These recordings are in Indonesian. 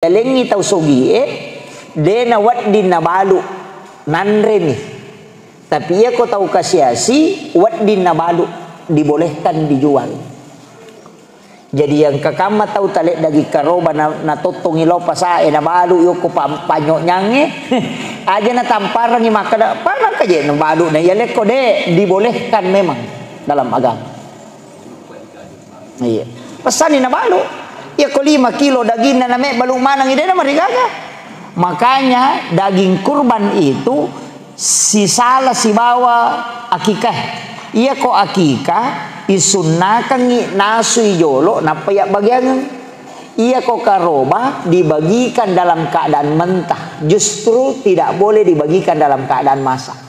elengi tau sogi dena waddin na balu nanre nih. Tapi ia kau tahu kasiasi waddin na balu dibolehkan dijual. Jadi yang kakama tahu talek dagi karoba na totong ilo pasae na balu yo ko panyo nyange aja na tamparan ni maka parang kaje na balu na yale ko de dibolehkan memang dalam agama. Iya. Pesan ni na balu. Ya ko 5 kilo daging na name balu manang ide na marigaga. Makanya daging kurban itu si salah si bawa akikah. Iya ko akikah isunnakan nasu ijolo napayak bagian. Iya ko karoba dibagikan dalam keadaan mentah, justru tidak boleh dibagikan dalam keadaan masak.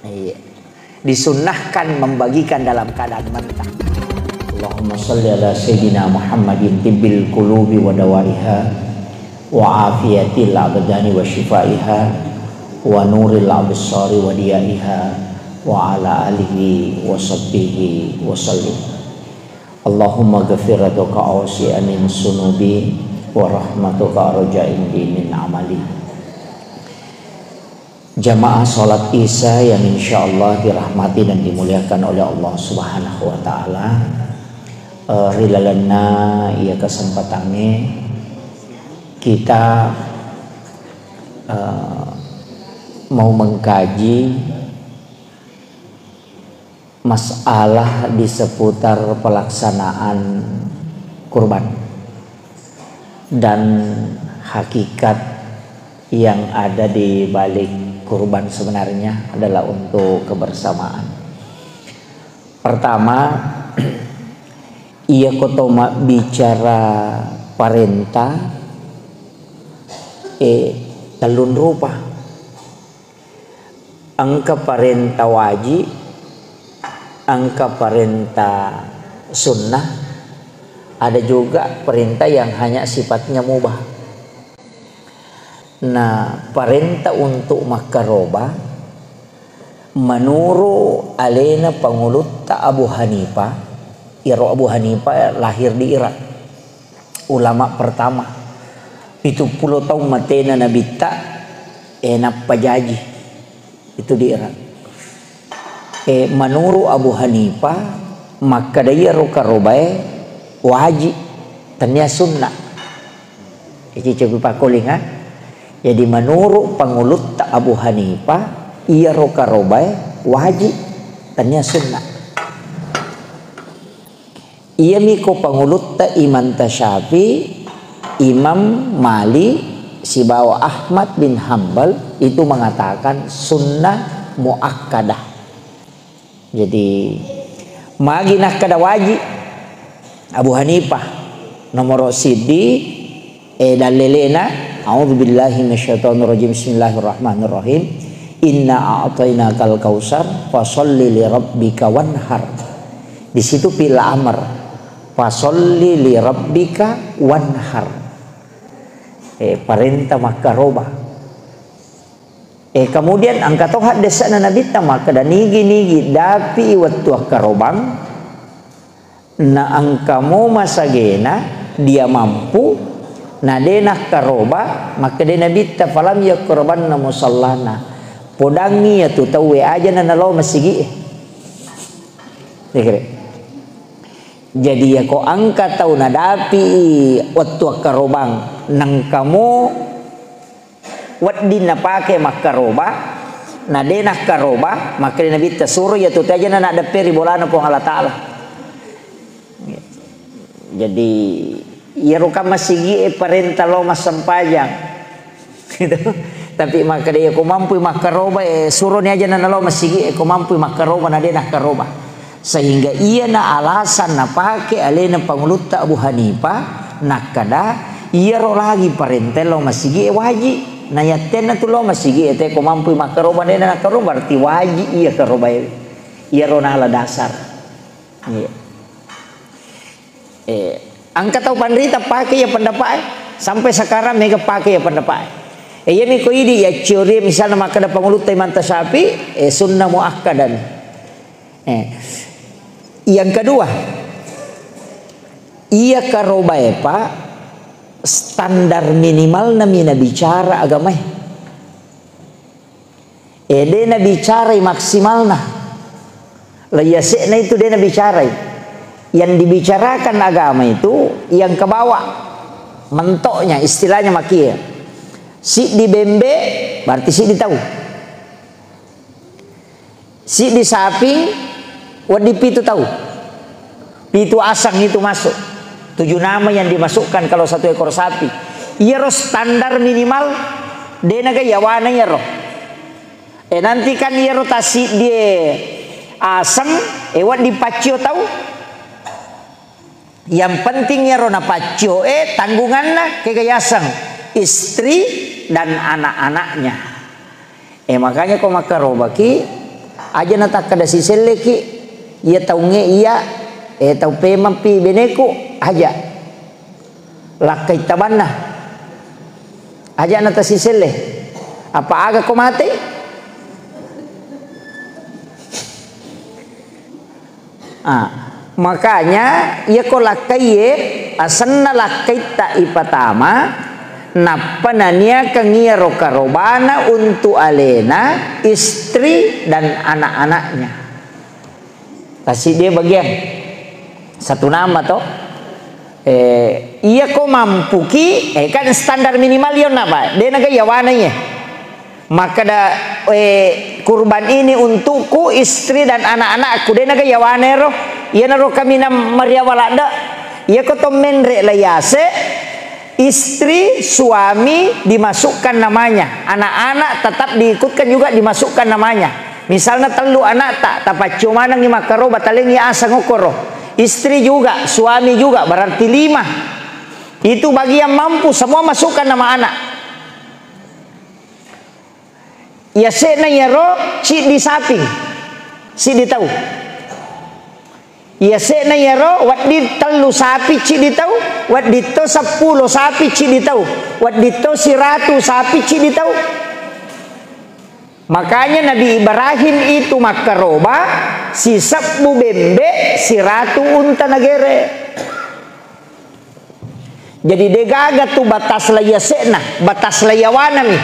Iya. Disunnahkan membagikan dalam keadaan mentah. Allahumma shalli ala sayyidina Muhammadin tibbil qulubi wa dawaiha wa afiyatil abdani wa shifaiha wa nuril absari wa diyaiha wa ala alihi wa sahbihi wa sallim. Allahumma ghafiratuka awsi'a min sunubi wa rahmatuka arja'in min amali. Jamaah salat Isya yang insyaallah dirahmati dan dimuliakan oleh Allah Subhanahu wa taala. Rilalana ia kesempatannya kita mau mengkaji masalah di seputar pelaksanaan kurban dan hakikat yang ada di balik kurban sebenarnya adalah untuk kebersamaan. Pertama, ia kotoma bicara parenta talun rupa angka parenta wajib, angka perintah sunnah, ada juga perintah yang hanya sifatnya mubah. Nah, perintah untuk makaroba menurut alena pengulut Abu Hanifah. Abu Hanifah lahir di Irak, ulama pertama 70 tahun matena Nabi tak enak pajaji itu di Irak. Menurut Abu Hanifah maka dia rokarobae wajib tanya sunnah. Ini coba pakoling ha. Jadi menurut pengulut Abu Hanifah ia rokarobae wajib tanya sunnah. Ia miko pengulut Imam Syafi'i, Imam Malik, si bawa Ahmad bin Hambal itu mengatakan sunnah muakkadah. Jadi maginah kada wajib Abu Hanifah nomor sidi dalilena a'udzubillahi minasyaitonirrajim bismillahirrahmanirrahim inna a'tainakal kausar fasholli li rabbika wanhar. Di situ pila amar fasholli li rabbika wanhar. Perintah makaroba. Kemudian angkat tohat desana Nabi maka dan nigi dapi waktu karobang na angkamu masagena dia mampu na denah karoba maka de Nabi falam ya korban na musallana podangi ya tu tahu aja na nalo masigi. Jadi ya ko angkat tahu na dapi waktu karobang nang kamu waddin na pake makaroba na denah karoba maka Nabi tasuru ya tu aja na ada peri bolana po Allah Taala. Jadi ya ruka masigi perintah lo mas sempajang gitu. Tapi maka dia ko mampu makaroba suruh ni aja na lo masigi ko mampu makaroba na denah karoba sehingga ia na alasan na pake alena pengulut Abu Hanifah nak kada ia ro lagi perintah lo masigi wajib. Nah ya tena tu lo masigi ete ko mampu makaroba dena karoba berarti wajib iya karoba iya rona ala dasar. Iya. Angkat tahu pandrita pakai ya pendapat sampai sekarang mereka pakai ya pendapat. Ya mi ko idi ya teori misalnya maka ada pengulut Imam Syafi'i sunnah muakkadan. Yang kedua ia karoba pak standar minimal na mina bicara agama. Dia na bicara maksimal na. Layase na itu dia na bicara. Yang dibicarakan agama itu yang ke bawah. Mentoknya istilahnya makia. Si di bembe berarti si di tahu. Si di samping wadi pitu tahu. Pitu asang itu masuk. 7 nama yang dimasukkan kalau 1 ekor sapi. Iya roh standar minimal denaga yawana ya roh. Nanti kan iya roh tasi dia asang wat dipacio tahu. Yang penting ya roh na pacio tanggungannya kegayasang istri dan anak-anaknya. Makanya kau makarobaki aja nata kada siseleki ia tahu nge iya tahu pemam pi beneku aja lakai tabanna aja nata sisele apa aga kau mati makanya ia kau lakai asanna lakai ta ipatama napanania kangia rokarobana untuk alena istri dan anak-anaknya. Kasih dia bagian 1 nama toh. Iya kau mampu ki kan standar minimal yon apa? Dia naga yawananya. Maka da kurban ini untukku istri dan anak-anakku. Dia naga yawanero. Iya naro kami na Maria walada. Iya kau to menre layase. Istri, suami dimasukkan namanya. Anak-anak tetap diikutkan juga dimasukkan namanya. Misalnya telu anak tak cuma nang makaro bataling ya asang okoro. Istri juga, suami juga berarti 5. Itu bagi yang mampu semua masukkan nama anak. Ya sena ya ro ci di samping. Si ditahu. Ya sena ya ro wat di telu sapi ci ditahu, wat dito 10 sapi ci ditahu, wat dito 100 sapi ci ditahu. Makanya Nabi Ibrahim itu makaroba si 10 bembe 100 unta nagere. Jadi degaga tu batas laya sena, batas layawana mi.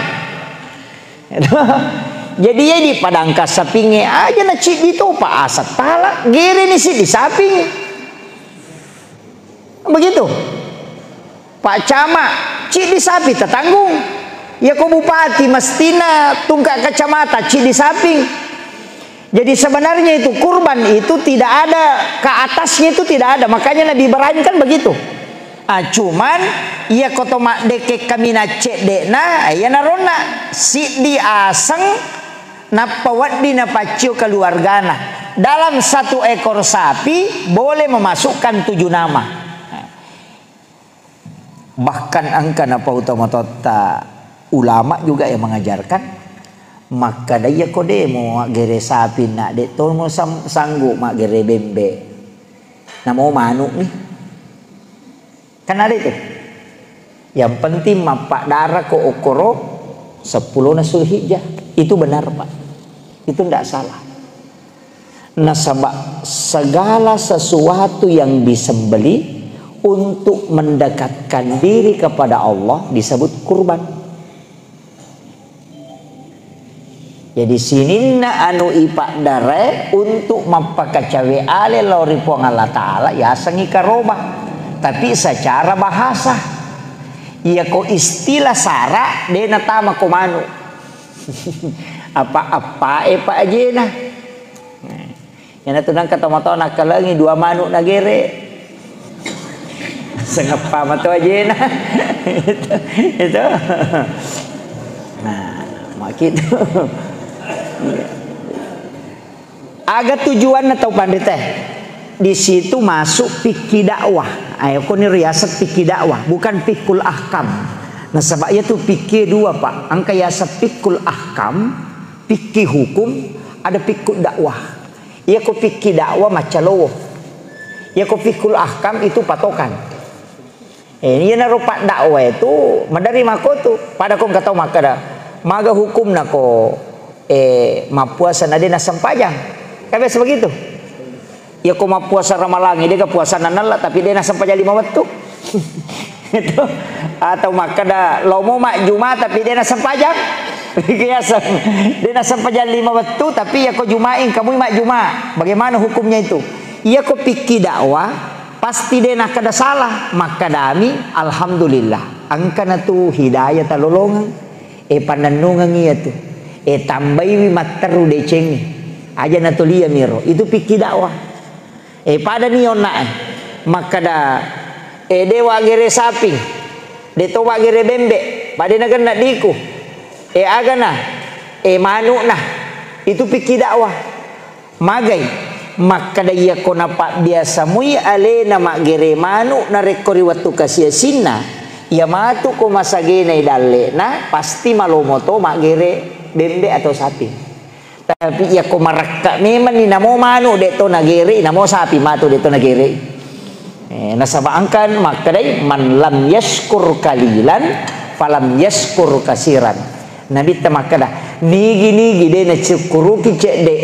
Jadi ya di padangka sapinge aja na cik itu pa asat pala gere ni si di saping. Begitu. Pak Cama cik di sapi tetanggung. Ya ko bupati mestina tungkak kacamata cik di saping. Jadi sebenarnya itu kurban itu tidak ada ke atasnya itu tidak ada. Makanya Nabi Ibrahim kan begitu. Cuman ia koto mak deke kami na cek dekna ya narona si di aseng napawat di napacio keluargana. Dalam 1 ekor sapi boleh memasukkan 7 nama. Bahkan angka napa utama tota ulama juga yang mengajarkan maka daya kode mau gere sapi nak dek tol mau sanggup mak gere bembe. Nah mau manuk nih. Kan ada itu. Yang penting mapak darah ko okoro 10 na Zulhijjah. Itu benar Pak. Itu tidak salah. Nah segala sesuatu yang disembeli untuk mendekatkan diri kepada Allah disebut kurban. Jadi sini na anu ipak dare untuk mapakacawe ale lori puang Allah Ta'ala ya sangi karoba. Tapi secara bahasa ya ko istilah sara dena tama komanu. Apa-apa pak ajena. Yang tunang kata moto nak kalangi 2 manuk nagere. Sengapa mato ajena. Itu. Nah, makin itu. Agak tujuan atau pandai teh. Di situ masuk fikih dakwah. Ayo ko ni riasat fikih dakwah, bukan fikul ahkam. Nah sebabnya tu fikih 2 Pak. Angka riasat fikul ahkam, fikih hukum, ada fikul dakwah. Ya ko fikih dakwah macalowo. Ya ko fikul ahkam itu patokan. Ini na rupa dakwah itu madari mako tu. Pada ko katau makada. Maga hukum nako mapuasa nade na sampajang. Kabe sebegitu. Ya kau mau puasa Ramalangi dia ke puasa nanala tapi dia nak sampai jadi 5 waktu. Itu atau makada lomo mak Jumat tapi dia nak sempajang. Kiasan dia nak sempajang 5 waktu tapi ya kau jumain kamu mak Jumat. Bagaimana hukumnya itu? Ia kau pikir dakwah pasti dia nak kada salah, maka dami alhamdulillah angkana tu hidayah talolongan pananungan ia tu tambai materu decengi aja na tulia miro itu pikir dakwah pada nion na maka da dewa gere saping de towa gere bembe pada na gana diku agana manu nah itu pikir dakwah magai maka daya ko napa biasa mui ale na magere manu na rekori watu kasia sinna ya matu ko masagene dalle na pasti malomoto magere bembe atau sapi tapi ya ko marakka memang ni namo manu de to nagere namo sapi matu de to nagere nasabaangkan maka day man lam yashkur kalilan falam yashkur kasiran nabi tamakada nigi de na syukuruki cek de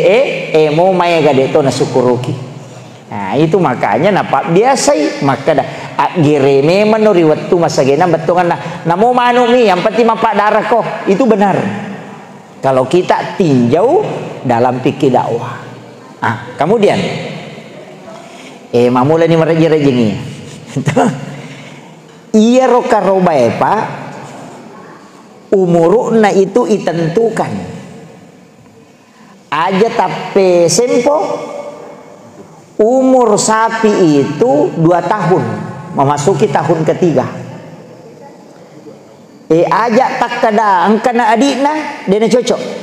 mo maya gade to na syukuruki. Nah itu makanya napa biasa maka dah gere memang nuri waktu masagena betungan namo manu mi yang penting mapak darah kok itu benar kalau kita tinjau dalam pikir dakwah. Kemudian mamula ni meraji-raji iya roka roba pak umuruna itu ditentukan aja tapi sempo umur sapi itu 2 tahun memasuki tahun ketiga aja tak kada angkana adikna dena cocok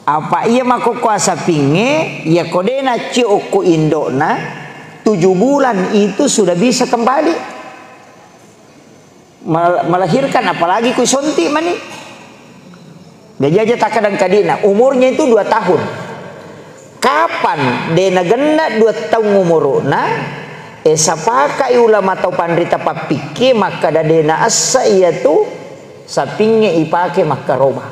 apa ia mako kuasa pinge ya kodena cioko indona 7 bulan itu sudah bisa kembali melahirkan apalagi ku sonti mani dia aja tak kadang kadina umurnya itu 2 tahun kapan dena gena 2 tahun umurna sapakai ulama atau pandrita papike maka da dena asa ia tu sapinge ipake maka roba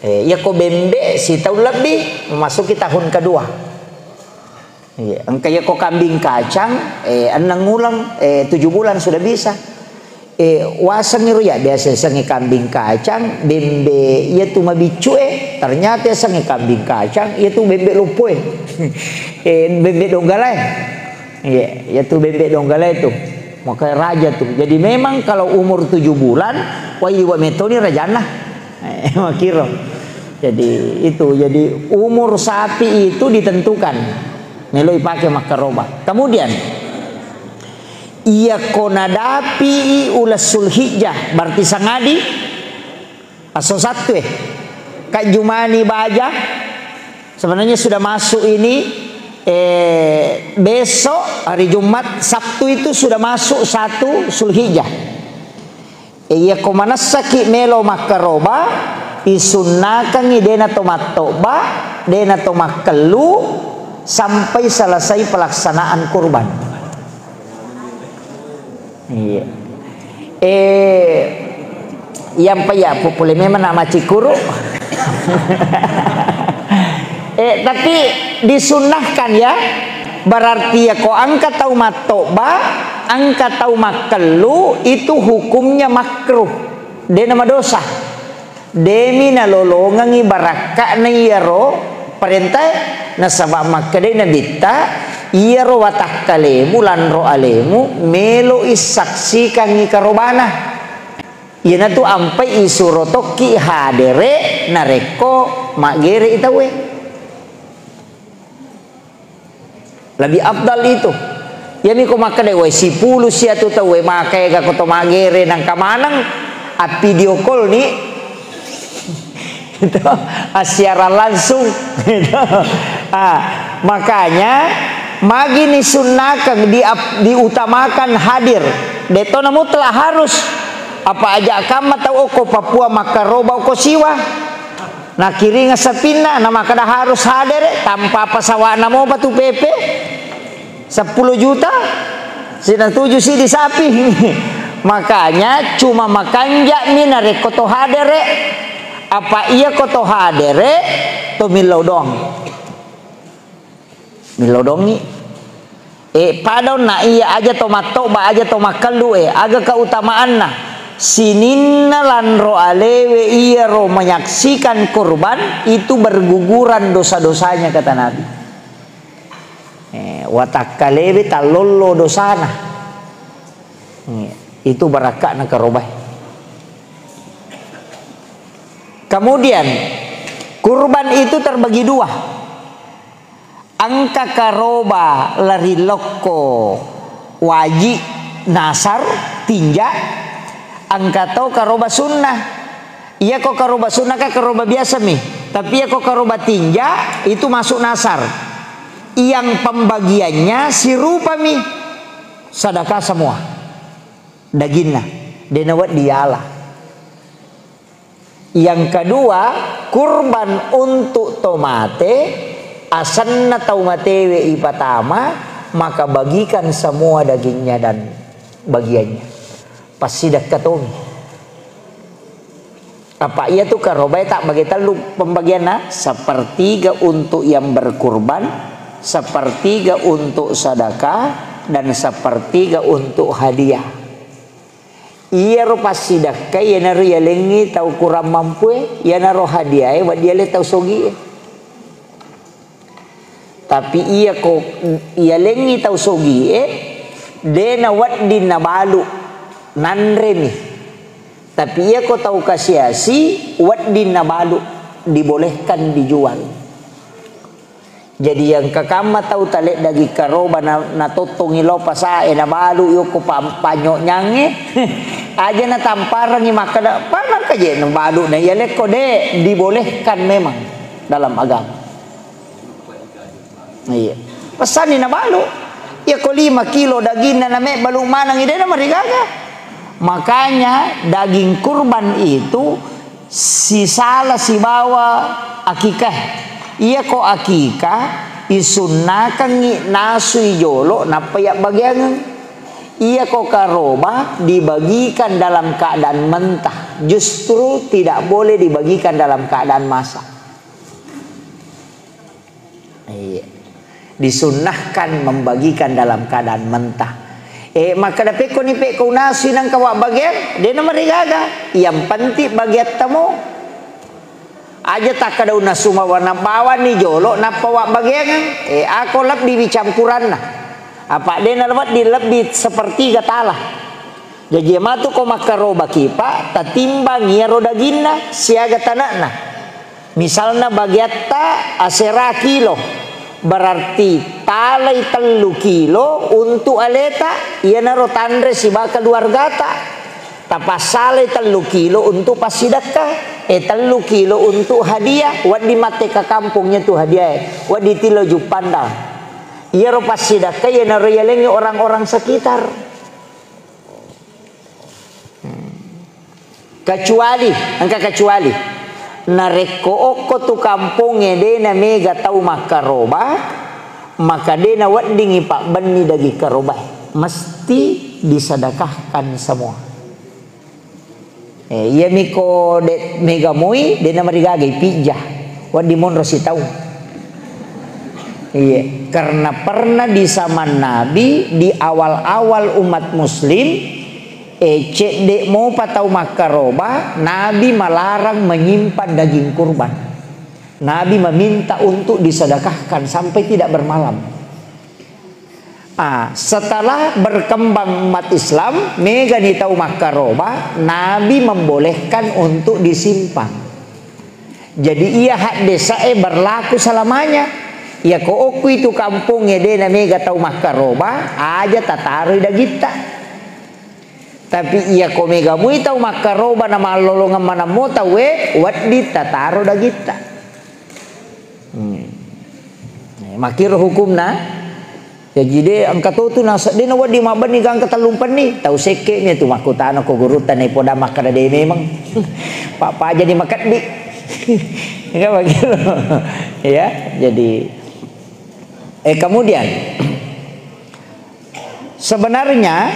ya ko bembe si tahun lebih memasuki tahun kedua. Angkanya kok kambing kacang anang ulang 7 bulan sudah bisa wasang niru ya biasa sangi kambing kacang bembe ia tu mabicu ternyata sangi kambing kacang ia tu bembe lupoy bembe donggala ya tu bembe donggala itu maka raja tuh jadi memang kalau umur 7 bulan wa metoni rajana makiro jadi itu jadi umur sapi itu ditentukan meloi pakai makaroba. Kemudian ia konadapi ulas sulhijjah berarti sangadi aso satu Kak Jumani baja sebenarnya sudah masuk ini besok hari Jumat Sabtu itu sudah masuk 1 sulhijjah ia komanasaki melo makaroba isunnakan dena tomatoba dena tomakelu sampai selesai pelaksanaan kurban. Iya. Yang paya popule memang nama cikuru. Tapi disunahkan ya. Berarti ya ko angka tau matoba, angka tau makelu itu hukumnya makruh. Dia nama dosa. Demi nalolongan ibaraka na iyaro perintah nasaba makade nabita iyaro watak kalemu lanro alemu melo isaksikan ni karobana ina tu ampai isurotoki hadere nareko magere itawe lebih abdal itu yani ko makade we sipulu sia tu tawe makai ga koto magere nang kamanang a video call ni itu siaran langsung gitu. Makanya magi ni sunnakan diutamakan hadir detona mutlak harus apa aja kama tau oko Papua makaroba oko siwa na kiringa sapina na makada harus hadir tanpa pasawana mo batu pepe 10 juta sina 7 sih di sapi makanya cuma makanja mina rekoto hadere apa iya koto hadere to milodong ni Padon na iya aja to matoba aja to makalu aga keutamaan na sininna lan ro alewe iya ro menyaksikan kurban itu berguguran dosa-dosanya kata Nabi. Watakalewe talollo dosana. Itu barakah na karobah. Kemudian kurban itu terbagi dua. Angka karoba lari loko wajib nasar tinja angka tau karoba sunnah. Iya kok karoba sunnah kah karoba biasa mi, tapi ya kok karoba tinja itu masuk nasar yang pembagiannya sirupa mi sedekah semua dagingnya denawat dialah. Yang kedua kurban untuk tomate asanna taumatewe ipatama maka bagikan semua dagingnya dan bagiannya pasidak katomi apa ia tuh karobai tak bagi telu pembagiannya sepertiga untuk yang berkurban, sepertiga untuk sedekah dan sepertiga untuk hadiah. Ia ro pasidakah ia naro ia lengi tahu kurang mampu ia naro hadiah buat dia le tahu sogi. Tapi ia ko ia lengi tahu sogi dena wat din nabalu nanre ni. Tapi ia ko tahu kasiasi wat din nabalu dibolehkan dijual. Jadi yang kakama tahu talek dagi karoba na totongi lo pasae nabalu yo ko panyo nyange aja na tamparan ni makada parang kaje nabalu na ia le ko de dibolehkan memang dalam agama. Iya. Pesan ni na balu. Ya ko 5 kilo daging na name balu manang ide na marigaga. Makanya daging kurban itu si salah si bawa akikah. Iya ko akikah isunnakan ni nasu ijolo napayak bagian. Iya ko karoba dibagikan dalam keadaan mentah. Justru tidak boleh dibagikan dalam keadaan masak. Iya. Disunnahkan membagikan dalam keadaan mentah. Maka dapat ko ni peko nasi nang kawa bagian dia na marigaga yang penting bagian tamu aja tak kada una suma warna bawa ni jolo na pawa bagian ako lap di campuran na apa dia na lewat di lebih seperti gatalah jadi matu ko makaroba kipa tatimbang ya roda ginna siaga tanakna misalnya bagian ta asera kilo berarti talai 3 kilo untuk aleta ia naro tandre si bakal wargata tapasale 3 kilo untuk pasidakah 3 kilo untuk hadiah wad di mate ke kampungnya tuh hadiah wad di tilo jupanda ia ro pasidakah ia naro yalengi orang-orang sekitar kecuali nareko oko tu kampungnya dena mega tau makaroba maka dena wadingi pak beni dagi karoba mesti disedekahkan semua. Iya miko de mega mui dena marigagai pijah wadi mon rosi tau. Iya karena pernah di zaman Nabi di awal-awal umat muslim cek dek mau patau makaroba Nabi melarang menyimpan daging kurban. Nabi meminta untuk disedekahkan sampai tidak bermalam. Setelah berkembang umat Islam mega ni tahu makaroba Nabi membolehkan untuk disimpan. Jadi ia hak desa berlaku selamanya. Ya ko oku itu kampungnya dena mega tahu makaroba aja tataru dagita. Tapi ia komega mui tau makaroba nama lolongan mana mo tau waddi tataro dagita. Makir hukumna ya jide angka tu nasa dina waddi maban ni gang katalumpan ni tau seke ni tu makutana ko gurutan ni poda makada de memang pak aja di makat di enggak begitu ya jadi kemudian sebenarnya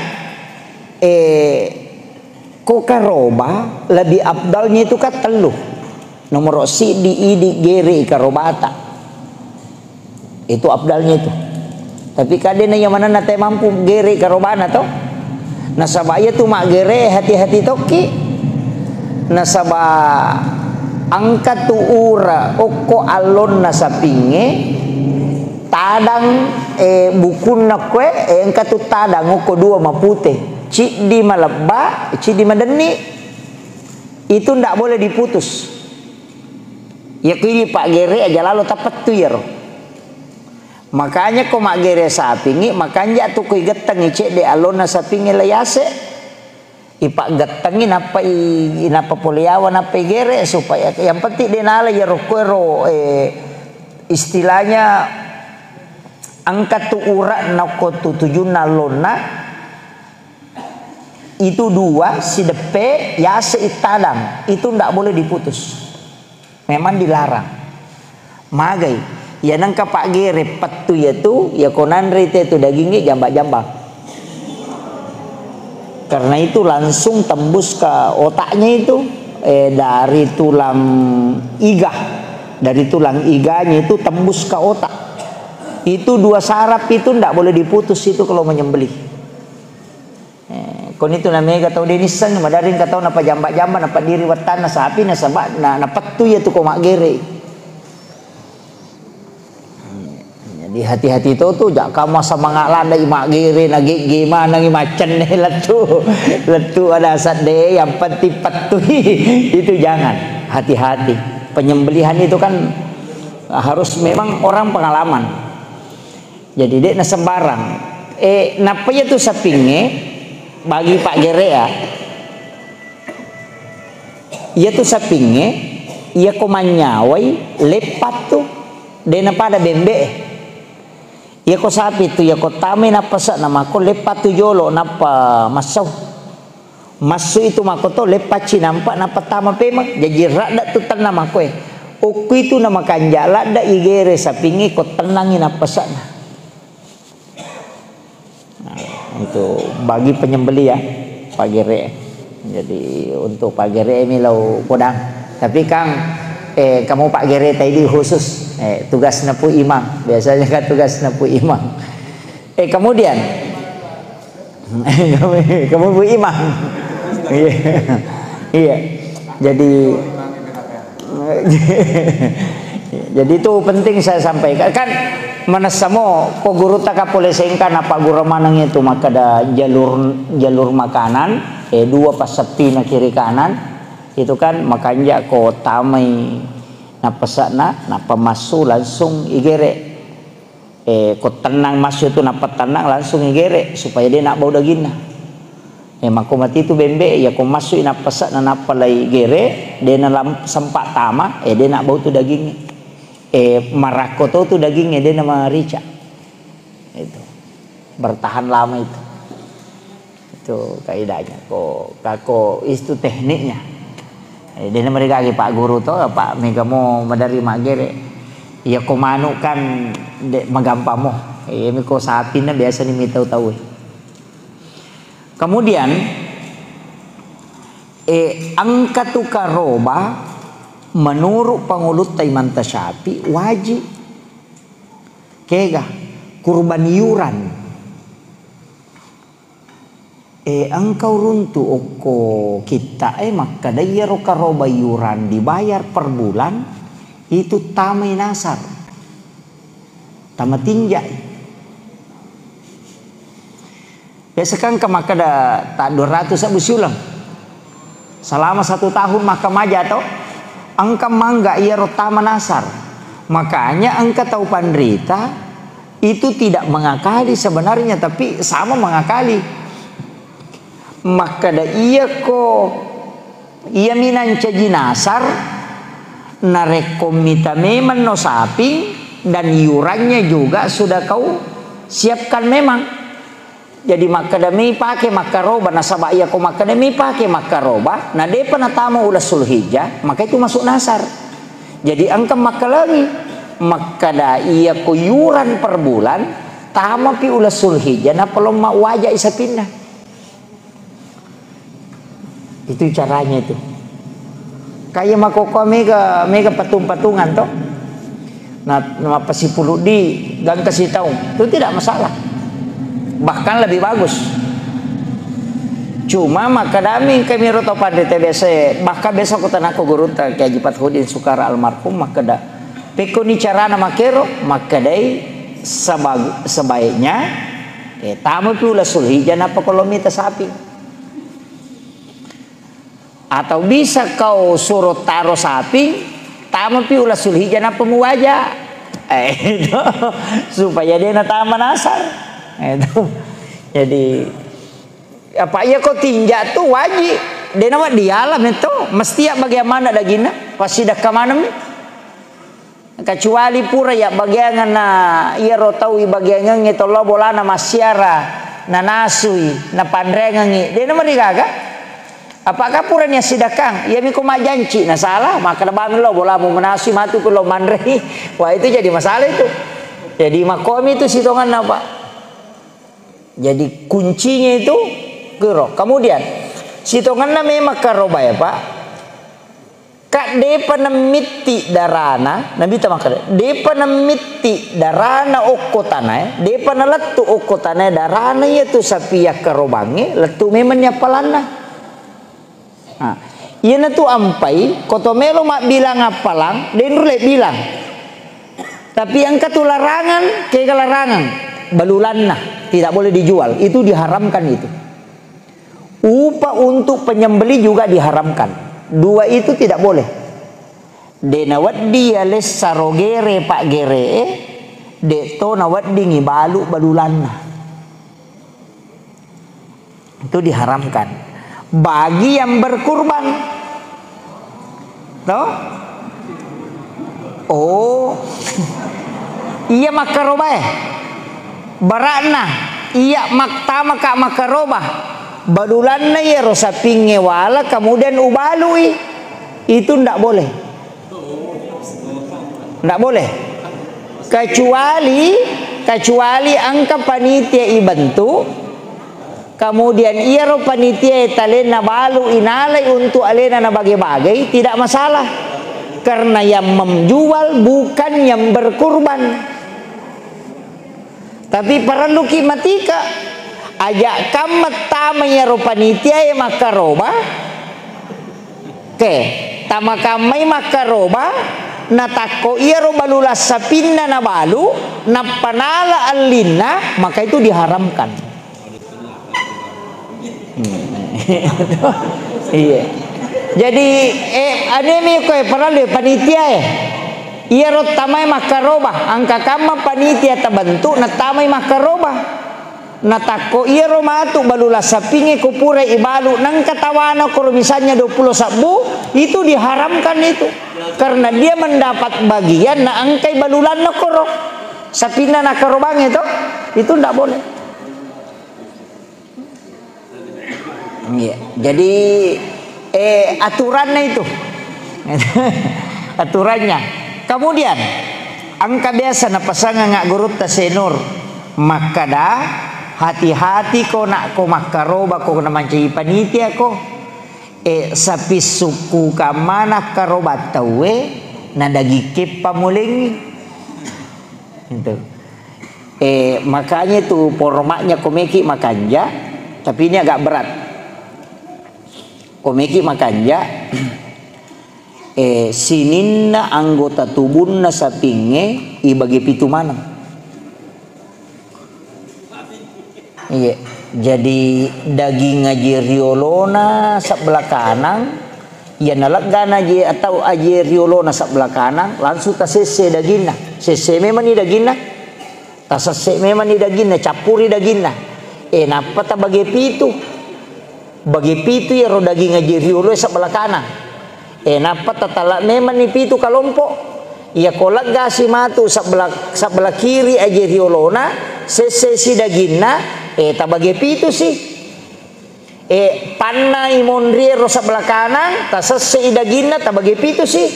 kokaroba lebih abdalnya itu kan teluh nomor si di idi gere karobata itu abdalnya itu Tapi kadena yang mana nate mampu gere karobana to. Nasabaya tu mak gere hati-hati toki. Nasaba angkat tu ura oko alon nasapinge tadang bukun na kwe angkat tu tadang oko dua mapute. Cik di maleba, cik di madeni. Itu ndak boleh diputus. Ya kini pak gere aja lalu tapat tu ya roh. Makanya ko mak gere sapingi, makanya tu koi geteng cek de alona sapingi layase. Ipak getengin apa inapa poliawan apa gere supaya yang penting de nala ya roh kuero istilahnya angkat tu urat na ko tu tujuh nalona itu dua si depe ya seitadang itu ndak boleh diputus. Memang dilarang. Magai ya nangka pak gere patu ya tu ya konan rite tu dagingnya jambak-jambak. Karena itu langsung tembus ke otaknya itu dari tulang iga. Dari tulang iganya itu tembus ke otak. Itu dua saraf itu ndak boleh diputus itu kalau menyembelih. Kon itu namanya katau denisan madarin katau napa jambak-jambak napa diri watan na sapi na sabak na patu ya tu ko mak gere. Jadi hati-hati tu jak kamu sama ngalanda mak gere na gimana ngimacen nih letu ada asat deh yang penting patu itu jangan. Hati-hati. Penyembelihan itu kan harus memang orang pengalaman. Jadi dek na sembarang napanya tu sapinge bagi pak gere ya ia tu sapinge ia komanyawai lepat tu dena pada bembe ia ko sapi tu ia ko tame napa sa nama ko lepat tu jolo napa masau masu itu mako to lepat ci nampak napa tama pemang jadi rada tu tanam aku oku itu nama kanjala da igere sapinge ko tenangin apa sa itu bagi penyembelih ya pak gere. Jadi untuk pak gere milau kodang tapi kang kamu pak gere tadi khusus tugas napu imam biasanya kan tugas napu imam kemudian kamu bu imam iya jadi itu penting saya sampaikan kan mana samo ko guru taka boleh sengkan apa guru manang itu maka ada jalur makanan dua pas sepi na kiri kanan itu kan makanya ko tamai na pesakna na pemasu langsung igere ko tenang masu itu napa tenang langsung igere supaya dia nak bau dagingna mako mati itu bembe ya ko masu ina pesak na napa lai gere dia na sempat tama dia nak bau tu dagingnya marakoto tu dagingnya dia nama rica itu bertahan lama itu kaidahnya kako itu tekniknya dia nama mereka pak guru to pak megamo madari magere ya ko manu kan magampamo miko sapina biasa ni mitau tahu kemudian angkat tu karoba menurut pengulut Taiman Tasyapi wajib kega kurban yuran engkau runtu oko kita maka daya rokaroba yuran dibayar per bulan itu tamai nasar tamat tinjai biasakan ke maka ada tak 200 abu siulang selama 1 tahun maka maja toh angka mangga ia rotama nasar makanya angka tahu pandrita itu tidak mengakali sebenarnya tapi sama mengakali maka da iya ko ia minan caji nasar narekomita memang no sapi dan yurannya juga sudah kau siapkan memang jadi makadami pakai makaroba nasabah iya ko makadami pakai makaroba nah dia penatamu ulah sulhijjah maka itu masuk nasar jadi angka makalagi makada iya ko yuran per bulan tama pi ulah sulhijjah nah pelom wajah isa pindah itu caranya itu kayak makoko mega patung-patungan toh nama pasipulu di gang kasih tahu itu tidak masalah, bahkan lebih bagus. Cuma maka dami kami roto pada TBC maka besok aku tanah guru Kiai Haji Fathudin Sukara almarhum maka dah peko ni cara nama kero maka dai sebaiknya tamu pula sulhijah apa kalau minta sapi, atau bisa kau suruh taruh sapi tamu pula sulhijah apa muwaja itu supaya dia na taman asar itu. Jadi apa ya kau tinjak tuh wajib dia nama di alam itu mesti ya bagaimana dagina pasti dah ke mana kecuali pura ya bagian na iya rotawi bagian itu lo bola na masyara na nasui na pandrengan dia nama digaga apakah pura nya sidakang ya mi ko majanci na salah maka na bami lo bola mu menasui matu ko lo mandrei wah itu jadi masalah itu. Jadi makomi itu sitongan apa, jadi kuncinya itu gero. Kemudian sitongan na memang karoba ya Pak. Kak depa namiti darana, nabi tamakar. Depa namiti darana okotana, depa nalattu okotana darana yaitu sapiya karobange, letu memangnya palana. Nah, iya na tu ampai, kotomelo mak bilang apalang, den rule bilang. Tapi yang ketularangan, ke larangan, balulanna tidak boleh dijual, itu diharamkan itu. Upah untuk penyembeli juga diharamkan. Dua itu tidak boleh. Denawat dia les sarogere pak gere deto nawat dingi balu balulanna. Itu diharamkan bagi yang berkurban. Toh? Oh. Iya makaroba barakna iya maktama kak makaroba badulanna ya rosa pinge wala kemudian ubalui itu ndak boleh, ndak boleh kecuali angka panitia ibantu kemudian iya ro panitia talena balu inalai untuk alena na bagai-bagai tidak masalah karena yang menjual bukan yang berkurban. Tapi perlu kimatika ajak kamat tamanya panitia ya makaroba ke tamakamai makaroba natako iya roba lulas sapinna na balu na panala alina maka itu diharamkan. Iya. Jadi anemi ko perlu panitia ya. Iya rot tamai makaroba angka kama panitia tabantu na tamai makaroba natako iya romatu balula sapinge kupure ibalu nang katawana ko misalnya 20 sabu itu diharamkan itu karena dia mendapat bagian na angkai balulan na koro sapina na karobang itu ndak boleh. Iya. Jadi aturannya itu aturannya. Kemudian angka biasa na pasangan ngak gurut ta senur maka dah hati-hati ko nak ko makaroba ko na mancai panitia ko sapi suku kamana karoba tawe na dagikip pamulengi itu makanya itu pormaknya komeki makanja tapi ini agak berat komeki makanja sininna anggota tubuhna sapinge ibagi pitu manang. Iya, jadi daging ngaji riolona sebelah kanan, ya nalagana je atau aje riolona sebelah kanan, langsung tasese dagingna. Sese memang ni dagingna, tasese memang ni dagingna, capuri dagingna. Napa ta bagi pitu? Bagi pitu ya ro daging ngaji riolo sebelah kanan. Napa tatala memang ni pitu kalompok ya kolak gasi matu sebelah kiri aja riolona sesi dagingna tabagi pitu sih panna imondriero sebelah kanan ta sesi dagingna tabagi pitu sih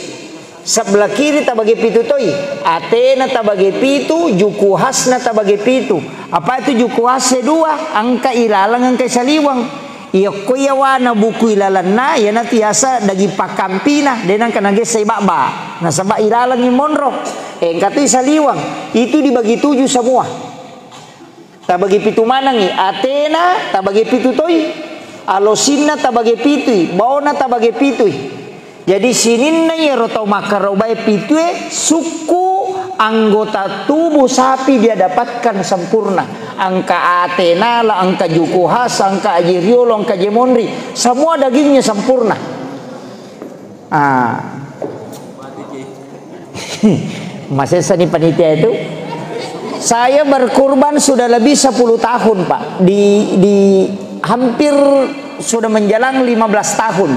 sebelah kiri tabagi pitu toi atena tabagi pitu juku hasna tabagi pitu apa itu juku hasnya dua angka ilalang angka saliwang Iya ko ya wana buku ilalan na ya na tiasa dagi pakampina denang kanage sa ibaba. Na sabak ilalan ni monro. Katu isaliwang. Itu dibagi 7 semua. Tabagi 7 manangi. Atena tabagi 7 toy. Alosinna tabagi 7. Baona tabagi 7. Jadi sinin na yero tau makarobay 7 suku anggota tubuh sapi dia dapatkan sempurna. Angka Athena lah, angka Jukuhas, angka Ajiriolo, angka Jemonri, semua dagingnya sempurna. Masih seni panitia itu. Saya berkurban sudah lebih 10 tahun Pak. Di hampir sudah menjalang 15 tahun.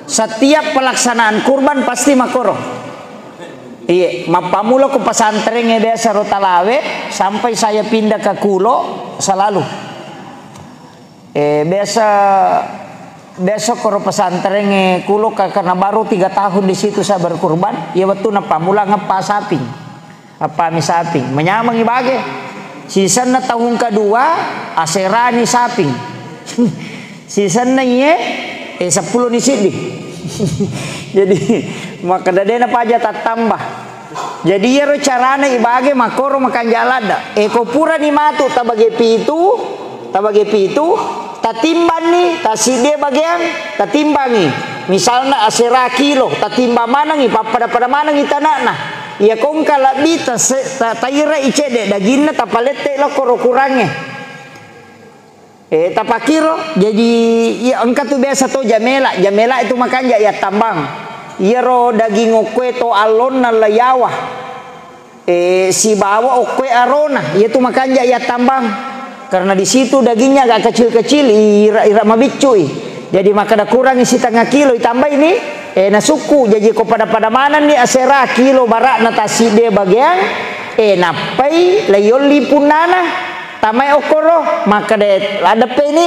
Setiap pelaksanaan kurban pasti makoro. Iya, mapamulo ke pesantrennya biasa Rotalawe sampai saya pindah ke Kulo selalu. Besok ke pesantrennya Kulo karena baru 3 tahun di situ saya berkurban. Ya betul napa mula ngapa saping. Apa mi saping, menyamang ibage. Sisan na tahun kedua aserani saping. Sisan na ye 10 ni sidi. Jadi maka dadena paja tak tambah. Jadi yero carana ibage makoro makan jalada. Eko pura ni matu tabage pitu tatimban ni taside bagian tatimbangi. Misalnya asera kilo tatimba manangi pada manangi tanakna. Ya kong kalabita tayira icede daginna tapalete lo koro kurangnya. Tapakiro jadi ya engkau tuh biasa tuh jamela itu makan ya tambang. Iro daging okwe to alon na layawa. Si bawa okwe arona, itu makan ya tambang. Karena di situ dagingnya agak kecil-kecil, ira mabicui. Jadi maka ada kurang isi 1/2 kilo ditambah ini nasuku. Jadi ko pada mana nih asera kilo barak natasi de bagian napai layoli punana. Tamay okoro maka de adape ini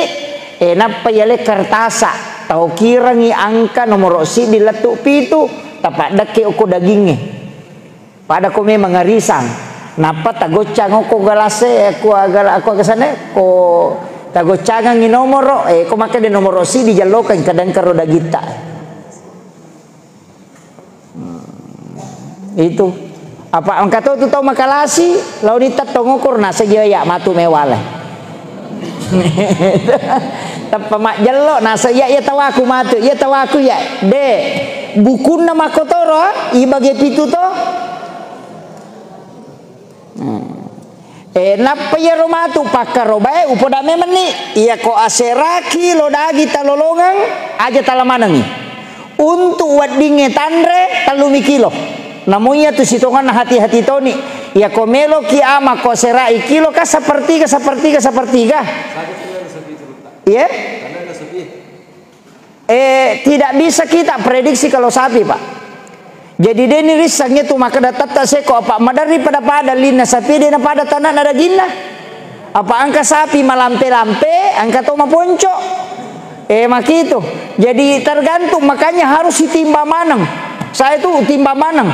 napai yale kertasa. Tau kira ngi angka nomor si diletuk pitu tapak dake oko dagingnya pada ko memang ngarisang napa tagocang oko galase aku kesana ko tagocang ngi nomor ko maka de nomor si dijalokan kadang karo dagita itu apa angka tu tau makalasi lawan itat tongokur nasa jaya matu mewale Tapamak jelo nasa ya tahu aku matu ya tahu aku ya de bukun nama kotoro ibage pitu to napa ya romatu pakaro bae upoda memeni iya ko aseraki lo dagi talolongang aja talamanangi untuk wadinge tandre talumi kilo namunya tu sitongan hati-hati toni ya ko melo ki ama ko serai kilo ka sepertiga ya tidak bisa kita prediksi kalau sapi Pak. Jadi dia ini risaknya tuh maka datang tak seko apa madari pada lina sapi dia pada tanah nada gina apa angka sapi malampe-lampe angka tuh maponco maki itu jadi tergantung makanya harus ditimba manang saya tuh timba manang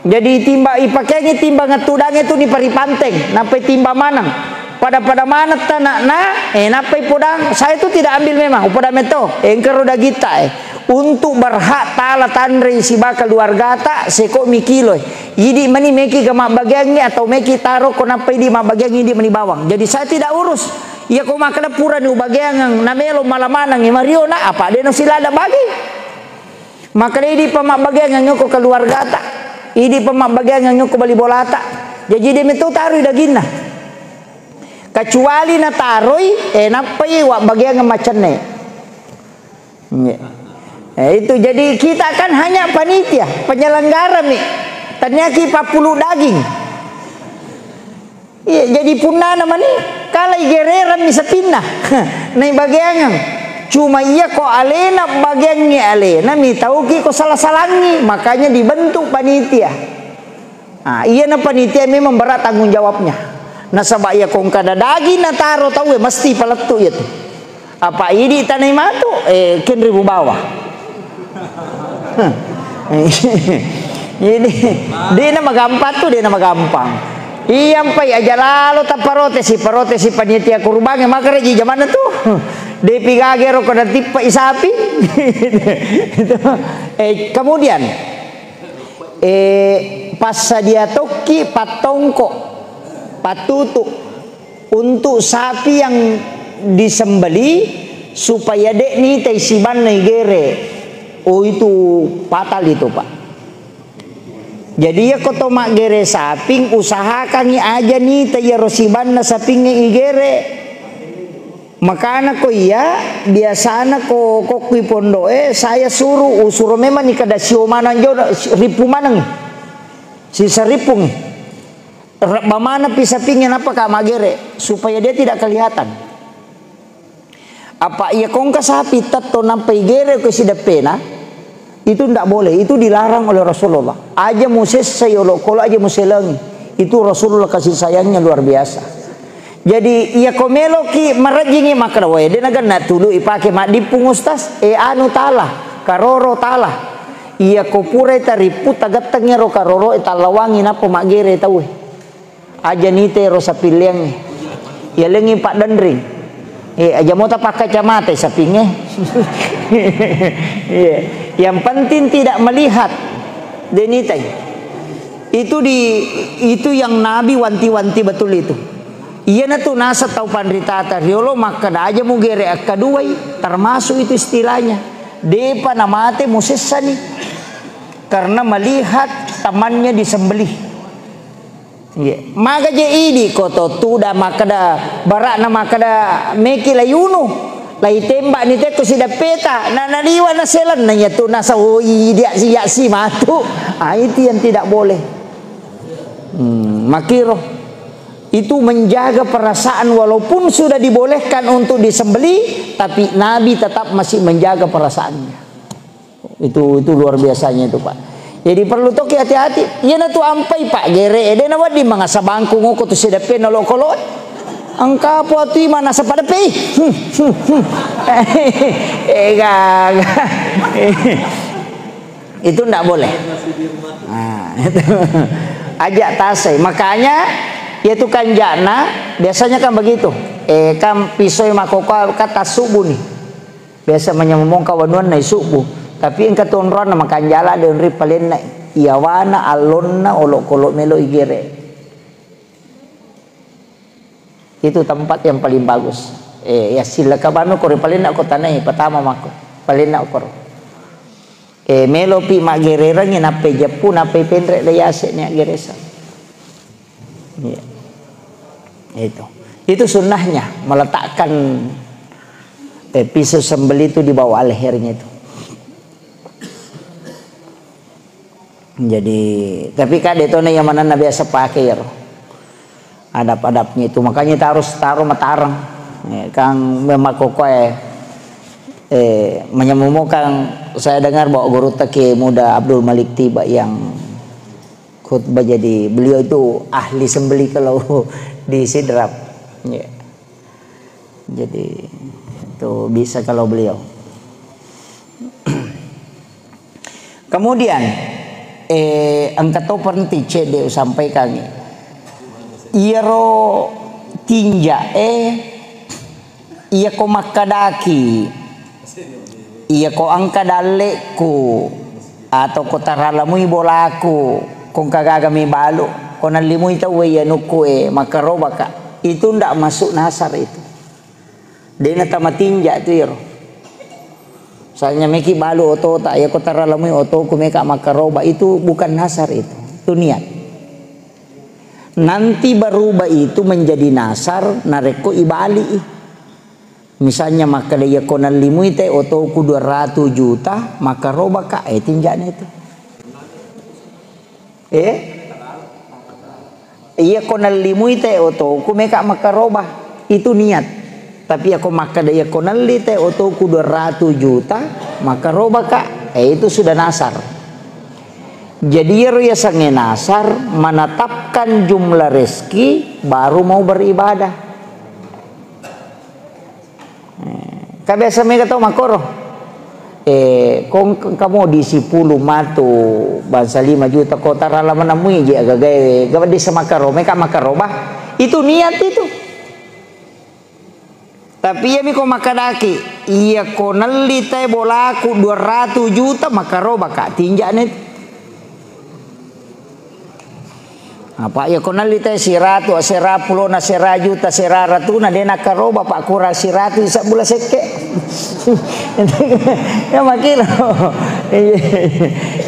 jadi timba ipakainya timba ngetudang itu di paripanteng napai timba manang pada mana tanakna napai podang saya itu tidak ambil memang upada meto engkaro dagita untuk berhak tala tandre si bakal keluarga tak seko mikilo jadi mani meki ke mak bagiannya atau meki taro ko napai di mak bagian ini mani bawang jadi saya tidak urus ya ko makana pura ni bagian namelo malamanang mario na apa dia no sila ada bagi maka di pamak bagian yang nyoko keluarga tak idi pamak bagian yang nyoko bali bolata jadi dia meto taruh dagina kecuali na taroi napai wa bagian macane itu jadi kita kan hanya panitia penyelenggara nih ternyata 40 daging iya jadi punna namanya kalau gereran bisa pindah nih bagian cuma iya kok alena bagiannya alena mi tahu ki kok salah-salangi makanya dibentuk panitia iya na panitia memang berat tanggung jawabnya nasabak ya kong kada daging na taro tahu mesti paletu itu apa ini tanai matu ken ribu bawah ini dia nama gampang tuh dia nama gampang iyang pai aja lalu taparote si panitia kurbannya maka reji zaman itu Depi gagero kena tipe sapi. Kemudian pas dia toki patongko patutu untuk sapi yang disembeli supaya dek ni taisiban negere. Oh itu fatal itu Pak. Jadi ya koto mak gere saping usahakan aja nih taya rosiban na saping igere. Makanya ko iya biasana ko kui pondoe saya suruh memang ni kada sio manang jo ripu manang. Sisa ripung. Bamana pisapingin apa ka magere supaya dia tidak kelihatan. Apa iya kongka sapi tato nampai gere ke sidapena itu tidak boleh, itu dilarang oleh Rasulullah. Aja Moses sayolo kalau aja muselangi itu Rasulullah kasih sayangnya luar biasa. Jadi iya komelo ki marajingi makrawai dia naga natulu ipake mak dipung ustas anu tala karoro tala iya kopure taripu tagatangnya ro karoro italawangi napa mak gere tahu aja nite ro sapiliang iya lengi pak dandring aja mau pakai kacamata sapingnya. Yang penting tidak melihat denitai. Itu yang Nabi wanti-wanti betul itu. Iya na tuh nasa tau pandritata riolo maka aja mu gere akaduai termasuk itu istilahnya. Depa namate musesani karena melihat temannya disembelih. Yeah. Maka je ini koto tuda makada barak na makada meki layuno lay tembak ni te ko sida peta na naliwa na selan na tu nasa dia si matu itu yang tidak boleh. Makiro itu menjaga perasaan walaupun sudah dibolehkan untuk disembeli tapi Nabi tetap masih menjaga perasaannya. Itu luar biasanya itu Pak. Jadi perlu toki hati-hati. Iya na tu ampai Pak gere ede na wadi mga sabangku ngoko tu sedape na lokolo. Angka po atu mana sa padape. Itu ndak boleh. Nah, itu. Ajak tasai. Makanya yaitu kan jana biasanya kan begitu. Kan pisau makoko kata subuh nih. Biasa menyamong kawanuan na subuh. Tapi engkau tunron nama kanjala dan ripalin na iyawana alonna olok-olok melo igere. Itu tempat yang paling bagus. Ya sila kabano ko ripalin na ko tanay pertama mako. Palin na ko. Melo pi magere rangi nape japu nape pendre layase ni geresa. Ya. Itu sunnahnya meletakkan pisau sembeli itu di bawah lehernya itu. Jadi tapi kak detone yang mana nabi biasa pakai ya adab-adabnya itu makanya kita harus taruh matarang kang memang kokoe menyemumukan saya dengar bawa guru take muda Abdul Malik Tiba yang khutbah jadi beliau itu ahli sembeli kalau di Sidrap ya. Jadi itu bisa kalau beliau kemudian angkat toperti cede sampaikan iro tinja iya ko makadaki iya ko angka daleku atau ko taralamui bolaku kung kagagami balu ko nalimuy tawe yanuku makaroba ka itu ndak masuk nasar itu dia tama tinja itu iro. Soalnya meki balu oto tak ya kotara lamui oto kumeka makaroba itu bukan nasar itu niat. Nanti berubah itu menjadi nasar nareko ibali. Misalnya maka dia konan limui te oto ku 200 juta makaroba ka tinjana itu. Iya konan limui te oto kumeka makaroba itu niat. Tapi aku maka daya konali te otoku 200 juta maka roba kak itu sudah nasar. Jadi ya sange nasar menetapkan jumlah rezeki baru mau beribadah. Kabiasa mereka tahu makoro. Kong kamu di 10 matu bangsa 5 juta kota rala menamui je agak gawat di semakaro mereka makaroba itu niat itu. Tapi ya miko makadaki, iya ko nalli tay bolaku 200 juta makaroba kak tinja net. Apa ya ko nalli tay siratu asera pulo na sera juta sera ratu na dena karoba pak kurang siratu isa bula seke. Ya makiro.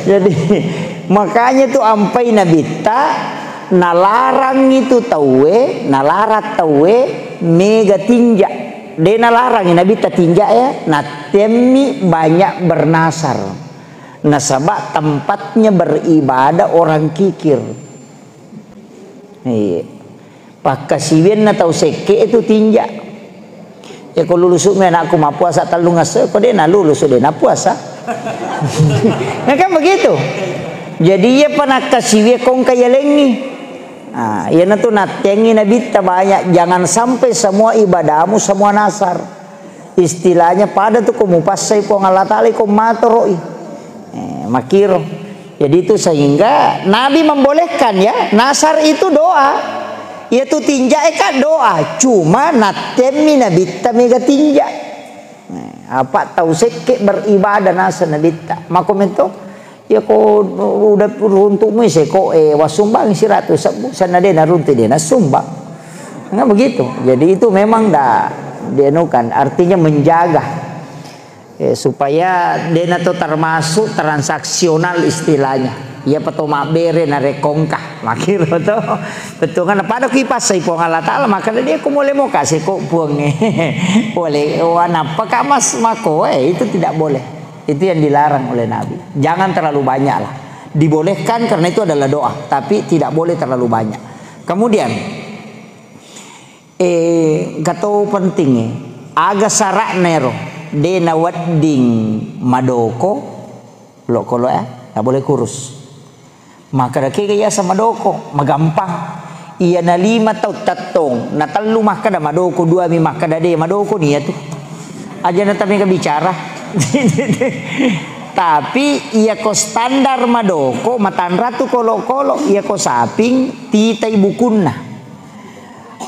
Jadi makanya tuh ampai nabita nalarang itu tawe, nalarat tawe mega tinja. Dia nalarang nabita tinja ya, natemi banyak bernasar. Nasabak tempatnya beribadah orang kikir. Pakasiwen na tau seke itu tinja. Ya kalau lulusuk me anakku ma puasa talungas ko dia na lulus dia na puasa. Nah kan begitu. Jadi ya panakasiwe kong kaya lengi. Nah, ya natu natengi nabita banyak, jangan sampai semua ibadahmu semua nasar. Istilahnya pada tuh kumupasai po ngalatali kumatoroi. Makiro. Jadi itu sehingga Nabi membolehkan ya, nasar itu doa. Yaitu tinja eka doa, cuma natemi nabita mega tinja. Apa tahu seke beribadah nasar nabita. Makomento ya ko udah untukmu seko wasumbang siratu sana dia narunti dia nasumbang. Nggak begitu. Jadi itu memang dah dienukan artinya menjaga supaya dia itu termasuk transaksional istilahnya. Ya pato mabere na rekongkah makiro to betul kan pada kipas sai po Allah taala maka dia ko boleh mo kasih ko buang boleh wana pakamas mako itu tidak boleh. Itu yang dilarang oleh Nabi. Jangan terlalu banyak lah. Dibolehkan karena itu adalah doa, tapi tidak boleh terlalu banyak. Kemudian gato pentingnya aga sarak nero dena wadding madoko lo kolo nggak boleh kurus. Maka dake kaya sa madoko magampang. Iya na 5 tau tatong na talo makada madoko 2 mi makada de madoko niya tu. Aja na tami ka bicara. Tapi iya ko standar madoko matanra tu kolo-kolo iya ko saping titay bukunna.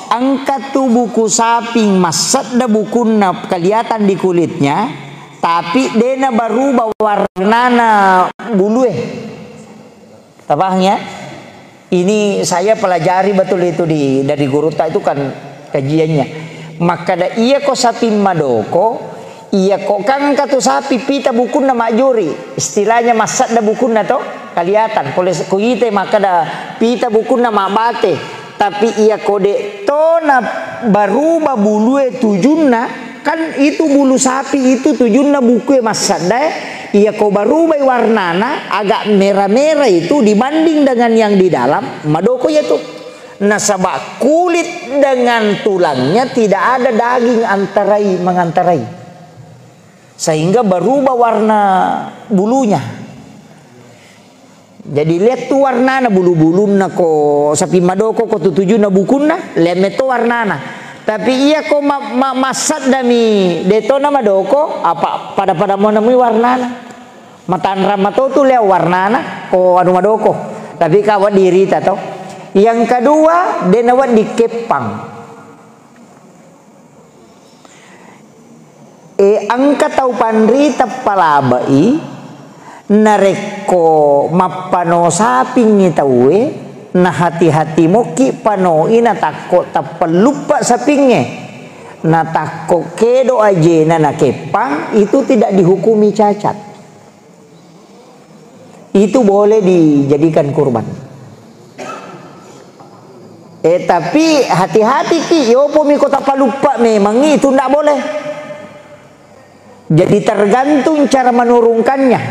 Angkat tu buku saping masat da bukunna kelihatan di kulitnya, tapi dena baru warnana bulu tabahnya. Ini saya pelajari betul itu dari guru tak itu kan kajiannya. Maka da iya ko saping madoko iya kok kan katu sapi pita bukun na majuri istilahnya masat da bukun na to kelihatan kalau kuite maka da pita bukun na mabate tapi iya kode to na baru babulue tujunna kan itu bulu sapi itu tujunna buku masat da iya kok baru bay warnana agak merah-merah itu dibanding dengan yang di dalam madoko ya tuh nasabak kulit dengan tulangnya tidak ada daging mengantarai sehingga berubah warna bulunya. Jadi lihat tuh warnana bulu-buluna ko sapi madoko ko tutujuna bukunna lemeto warnana. Tapi iya ko masat dami detona madoko apa pada mau nemui warnana. Matanra mato tuh lea warnana ko anu madoko. Tapi kawat diri tato. Yang kedua denawat dikepang. Angka tau pandri tapalabai nareko mapano saping ni tawe na hati-hati moki pano ina takko tapalupa sapingnya na takko kedo aje na nakepang itu tidak dihukumi cacat. Itu boleh dijadikan kurban. Tapi hati-hati ki yopo mi kota palupa memang itu tidak boleh. Jadi tergantung cara menurunkannya.